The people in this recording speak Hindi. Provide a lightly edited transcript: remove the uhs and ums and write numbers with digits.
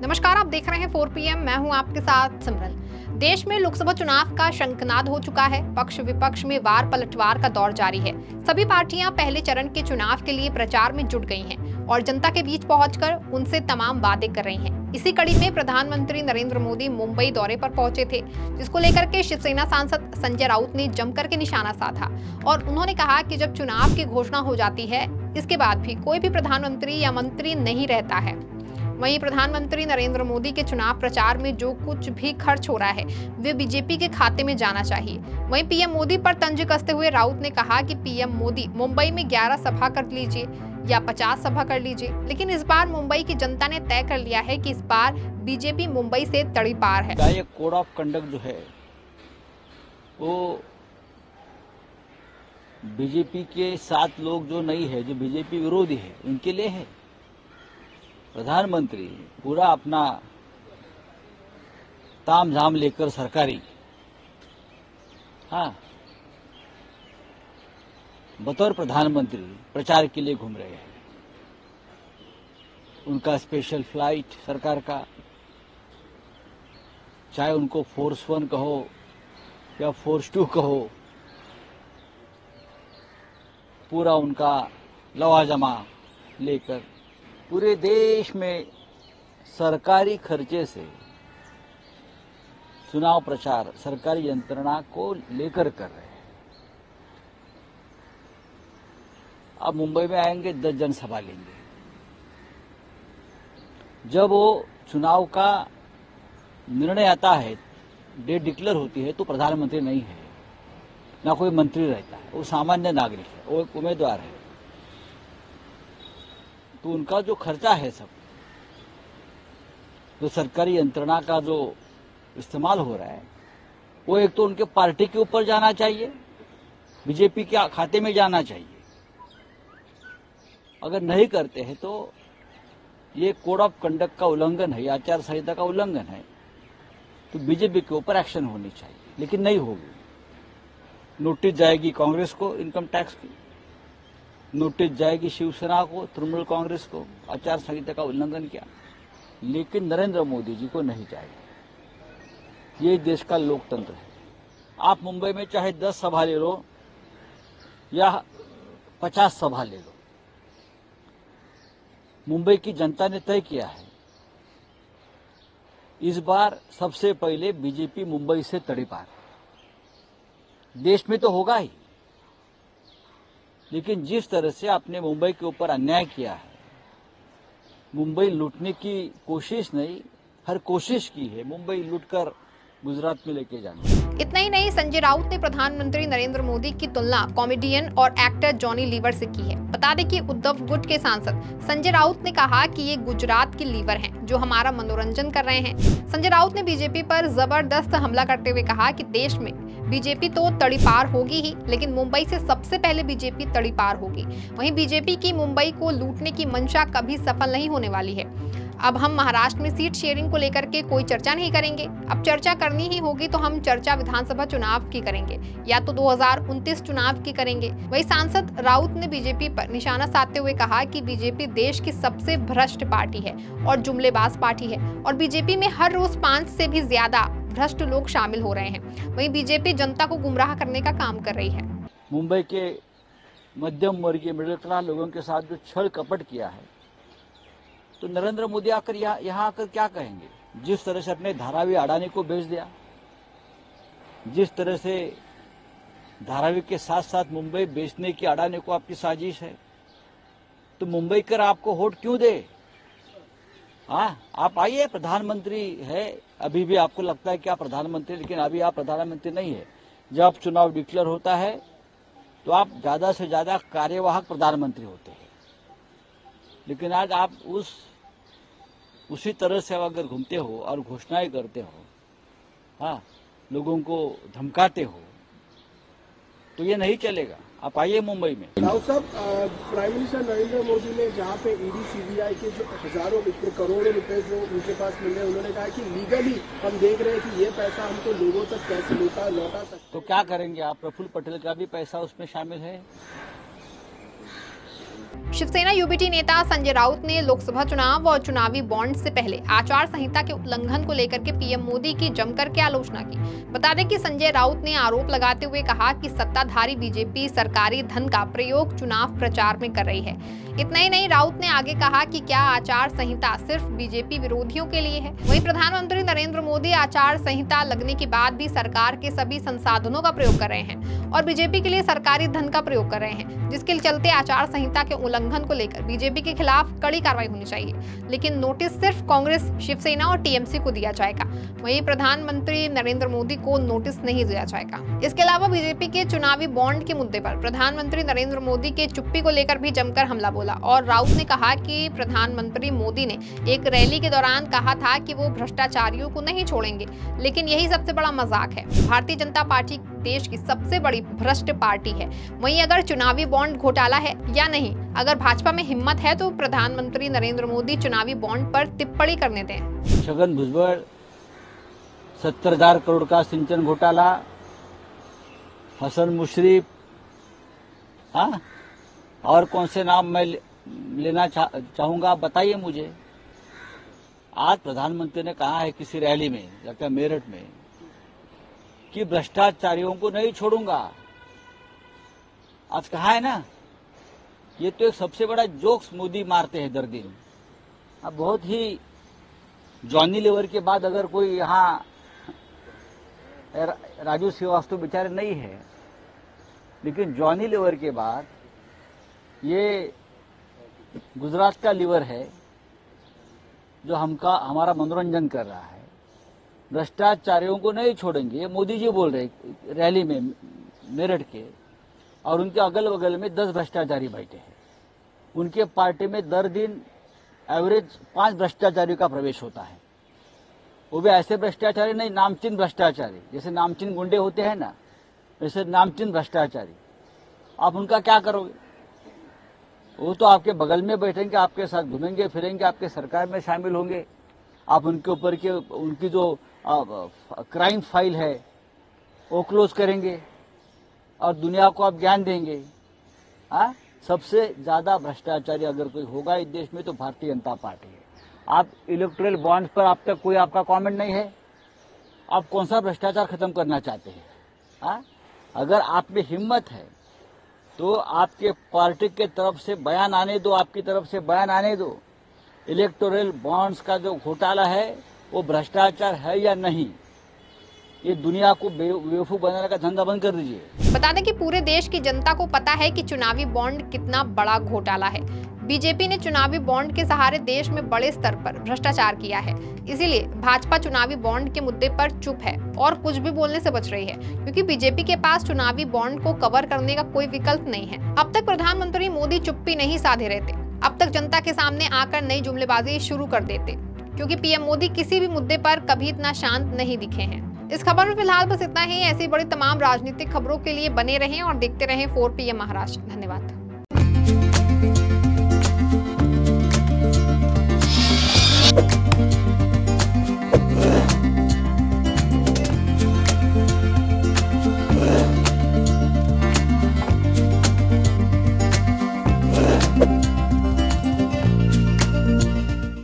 नमस्कार, आप देख रहे हैं 4 PM। मैं हूं आपके साथ सिमरन। देश में लोकसभा चुनाव का शंखनाद हो चुका है। पक्ष विपक्ष में वार पलटवार का दौर जारी है। सभी पार्टियां पहले चरण के चुनाव के लिए प्रचार में जुट गई हैं और जनता के बीच पहुंचकर उनसे तमाम वादे कर रही हैं। इसी कड़ी में प्रधानमंत्री नरेंद्र मोदी मुंबई दौरे पर पहुंचे थे, जिसको लेकर के शिवसेना सांसद संजय राउत ने जमकर के निशाना साधा और उन्होंने कहा कि जब चुनाव की घोषणा हो जाती है, इसके बाद भी कोई भी प्रधानमंत्री या मंत्री नहीं रहता है। वहीं प्रधानमंत्री नरेंद्र मोदी के चुनाव प्रचार में जो कुछ भी खर्च हो रहा है, वे बीजेपी के खाते में जाना चाहिए। वहीं पीएम मोदी पर तंज कसते हुए राउत ने कहा कि पीएम मोदी मुंबई में 11 सभा कर लीजिए या 50 सभा कर लीजिए, लेकिन इस बार मुंबई की जनता ने तय कर लिया है कि इस बार बीजेपी मुंबई से तड़ीपार है। ये कोड ऑफ कंडक्ट जो है वो बीजेपी के साथ लोग जो नहीं है, जो बीजेपी विरोधी है, उनके लिए है। प्रधानमंत्री पूरा अपना ताम झाम लेकर सरकारी बतौर प्रधानमंत्री प्रचार के लिए घूम रहे हैं। उनका स्पेशल फ्लाइट सरकार का, चाहे उनको फोर्स 1 कहो या फोर्स 2 कहो, पूरा उनका लवाजमा लेकर पूरे देश में सरकारी खर्चे से चुनाव प्रचार सरकारी यंत्रणा को लेकर कर रहे हैं। अब मुंबई में आएंगे, 10 जनसभा लेंगे। जब वो चुनाव का निर्णय आता है, डेट डिक्लेयर होती है, तो प्रधानमंत्री नहीं है, ना कोई मंत्री रहता है, वो सामान्य नागरिक है, वो एक उम्मीदवार है। तो उनका जो खर्चा है, सब जो सरकारी यंत्रणा का जो इस्तेमाल हो रहा है, वो एक तो उनके पार्टी के ऊपर जाना चाहिए, बीजेपी के खाते में जाना चाहिए। अगर नहीं करते हैं तो ये कोड ऑफ कंडक्ट का उल्लंघन है, आचार संहिता का उल्लंघन है, तो बीजेपी के ऊपर एक्शन होनी चाहिए, लेकिन नहीं होगी। नोटिस जाएगी कांग्रेस को इनकम टैक्स की, नोटिस जाएगी शिवसेना को, तृणमूल कांग्रेस को, आचार संहिता का उल्लंघन किया, लेकिन नरेंद्र मोदी जी को नहीं जाएगी। ये देश का लोकतंत्र है। आप मुंबई में चाहे 10 सभा ले लो या 50 सभा ले लो, मुंबई की जनता ने तय किया है, इस बार सबसे पहले बीजेपी मुंबई से तड़ीपार। देश में तो होगा ही, लेकिन जिस तरह से आपने मुंबई के ऊपर अन्याय किया है, मुंबई लूटने की कोशिश नहीं, हर कोशिश की है मुंबई लूटकर गुजरात में लेके जाना। इतना ही नहीं, संजय राउत ने प्रधानमंत्री नरेंद्र मोदी की तुलना कॉमेडियन और एक्टर जॉनी लीवर से की है। बता दें कि उद्धव गुट के सांसद संजय राउत ने कहा कि ये गुजरात के लीवर हैं, जो हमारा मनोरंजन कर रहे हैं। संजय राउत ने बीजेपी पर जबरदस्त हमला करते हुए कहा कि देश में बीजेपी तो तड़ीपार होगी ही, लेकिन मुंबई से सबसे पहले बीजेपी तड़ीपार होगी। वहीं बीजेपी की मुंबई को लूटने की मंशा कभी सफल नहीं होने वाली है। अब हम महाराष्ट्र में सीट शेयरिंग को लेकर के कोई चर्चा नहीं करेंगे। अब चर्चा करनी ही होगी तो हम चर्चा विधानसभा चुनाव की करेंगे या तो 2029 चुनाव की करेंगे। वही सांसद राउत ने बीजेपी पर निशाना साधते हुए कहा कि बीजेपी देश की सबसे भ्रष्ट पार्टी है और जुमलेबाज पार्टी है और बीजेपी में हर रोज 5 से भी ज्यादा भ्रष्ट लोग शामिल हो रहे हैं। वहीं बीजेपी जनता को गुमराह करने का काम कर रही है। मुंबई के मध्यम वर्गीय मिडिल क्लास लोगों के साथ जो छल कपट किया है, तो नरेंद्र मोदी आकर यहाँ आकर क्या कहेंगे? जिस तरह से अपने धारावी अडानी को बेच दिया, जिस तरह से धारावी के साथ साथ मुंबई बेचने की अडानी को आपकी साजिश है, तो मुंबई कर आपको वोट क्यों दे? आप आइए, प्रधानमंत्री है, अभी भी आपको लगता है कि आप प्रधानमंत्री, लेकिन अभी आप प्रधानमंत्री नहीं है। जब चुनाव डिक्लेयर होता है तो आप ज्यादा से ज्यादा कार्यवाहक प्रधानमंत्री होते हैं, लेकिन आज आप उसी तरह से अगर घूमते हो और घोषणाएं करते हो, लोगों को धमकाते हो, तो ये नहीं चलेगा। आप आइए मुंबई में। राउत साहब, प्राइम मिनिस्टर नरेंद्र मोदी ने जहां पे ईडी सीबीआई के जो हजारों रुपए, करोड़ों रुपए जो उनके पास मिल रहे हैं, उन्होंने कहा कि लीगली हम देख रहे हैं कि ये पैसा हमको लोगों तक कैसे लौटा सकते। तो क्या करेंगे आप? प्रफुल्ल पटेल का भी पैसा उसमें शामिल है। शिवसेना यूबीटी नेता संजय राउत ने लोकसभा चुनाव और चुनावी बॉन्ड से पहले आचार संहिता के उल्लंघन को लेकर के पीएम मोदी की जमकर के आलोचना की। बता दें कि संजय राउत ने आरोप लगाते हुए कहा कि सत्ताधारी बीजेपी सरकारी धन का प्रयोग चुनाव प्रचार में कर रही है। इतना ही नहीं, राउत ने आगे कहा कि क्या आचार संहिता सिर्फ बीजेपी विरोधियों के लिए है। वहीं प्रधानमंत्री नरेंद्र मोदी आचार संहिता लगने के बाद भी सरकार के सभी संसाधनों का प्रयोग कर रहे हैं और बीजेपी के लिए सरकारी धन का प्रयोग कर रहे हैं, जिसके चलते आचार संहिता के उल्लंघन को लेकर बीजेपी के खिलाफ कड़ी कार्रवाई होनी चाहिए। लेकिन नोटिस सिर्फ कांग्रेस, शिवसेना और टीएमसी को दिया जाएगा, वहीं प्रधानमंत्री नरेंद्र मोदी को नोटिस नहीं दिया जाएगा। इसके अलावा बीजेपी के चुनावी बॉन्ड के मुद्दे पर प्रधानमंत्री नरेंद्र मोदी के चुप्पी को लेकर भी जमकर हमला बोला और राउत ने कहा कि प्रधानमंत्री मोदी ने एक रैली के दौरान कहा था कि वो भ्रष्टाचारियों को नहीं छोड़ेंगे, लेकिन यही सबसे बड़ा मजाक है। भारतीय जनता पार्टी देश की सबसे बड़ी भ्रष्ट पार्टी है। वहीं अगर चुनावी बॉन्ड घोटाला है या नहीं, अगर भाजपा में हिम्मत है तो प्रधानमंत्री नरेंद्र मोदी चुनावी बॉन्ड पर टिप्पणी करने दें। छगन भुजबल 70,000 करोड़ का सिंचन घोटाला, हसन मुशर्रफ, हाँ, और कौन से नाम मैं लेना चाहूंगा, आप बताइए मुझे। आज प्रधानमंत्री ने कहा है किसी रैली में, लगता है मेरठ में, कि भ्रष्टाचारियों को नहीं छोड़ूंगा। आज कहा है ना, ये तो एक सबसे बड़ा जोक्स मोदी मारते हैं दर दिन। अब बहुत ही जॉनी लीवर के बाद अगर कोई यहाँ राजू श्रीवास्तव बेचारे नहीं है, लेकिन जॉनी लीवर के बाद ये गुजरात का लीवर है जो हमारा मनोरंजन कर रहा है। भ्रष्टाचारियों को नहीं छोड़ेंगे, ये मोदी जी बोल रहे रैली में मेरठ के, और उनके अगल बगल में 10 भ्रष्टाचारी बैठे हैं। उनके पार्टी में दर दिन एवरेज 5 भ्रष्टाचारियों का प्रवेश होता है। वो भी ऐसे भ्रष्टाचारी नहीं, नामचीन भ्रष्टाचारी, जैसे नामचीन गुंडे होते हैं ना, वैसे नामचीन भ्रष्टाचारी। आप उनका क्या करोगे? वो तो आपके बगल में बैठेंगे, आपके साथ घूमेंगे फिरेंगे, आपके सरकार में शामिल होंगे। आप उनके ऊपर के उनकी जो क्राइम फाइल है वो क्लोज करेंगे और दुनिया को आप ज्ञान देंगे। सबसे ज्यादा भ्रष्टाचारी अगर कोई होगा इस देश में तो भारतीय जनता पार्टी है। आप इलेक्टोरल बॉन्ड पर अब तक कोई आपका कमेंट नहीं है। आप कौन सा भ्रष्टाचार खत्म करना चाहते हैं? अगर आप में हिम्मत है तो आपके पार्टी के तरफ से बयान आने दो, आपकी तरफ से बयान आने दो। इलेक्टोरल बॉन्ड्स का जो घोटाला है वो भ्रष्टाचार है या नहीं, ये दुनिया को बेवकूफ बनाने का धंधा बंद कर दीजिए। बता दें कि पूरे देश की जनता को पता है कि चुनावी बॉन्ड कितना बड़ा घोटाला है। बीजेपी ने चुनावी बॉन्ड के सहारे देश में बड़े स्तर पर भ्रष्टाचार किया है, इसीलिए भाजपा चुनावी बॉन्ड के मुद्दे पर चुप है और कुछ भी बोलने से बच रही है, क्योंकि बीजेपी के पास चुनावी बॉन्ड को कवर करने का कोई विकल्प नहीं है। अब तक प्रधानमंत्री मोदी चुप्पी नहीं साधे रहते, अब तक जनता के सामने आकर नई जुमलेबाजी शुरू कर देते, क्योंकि पीएम मोदी किसी भी मुद्दे पर कभी इतना शांत नहीं दिखे हैं। इस खबर में फिलहाल बस इतना ही। ऐसी बड़ी तमाम राजनीतिक खबरों के लिए बने रहें और देखते रहें 4PM महाराष्ट्र। धन्यवाद।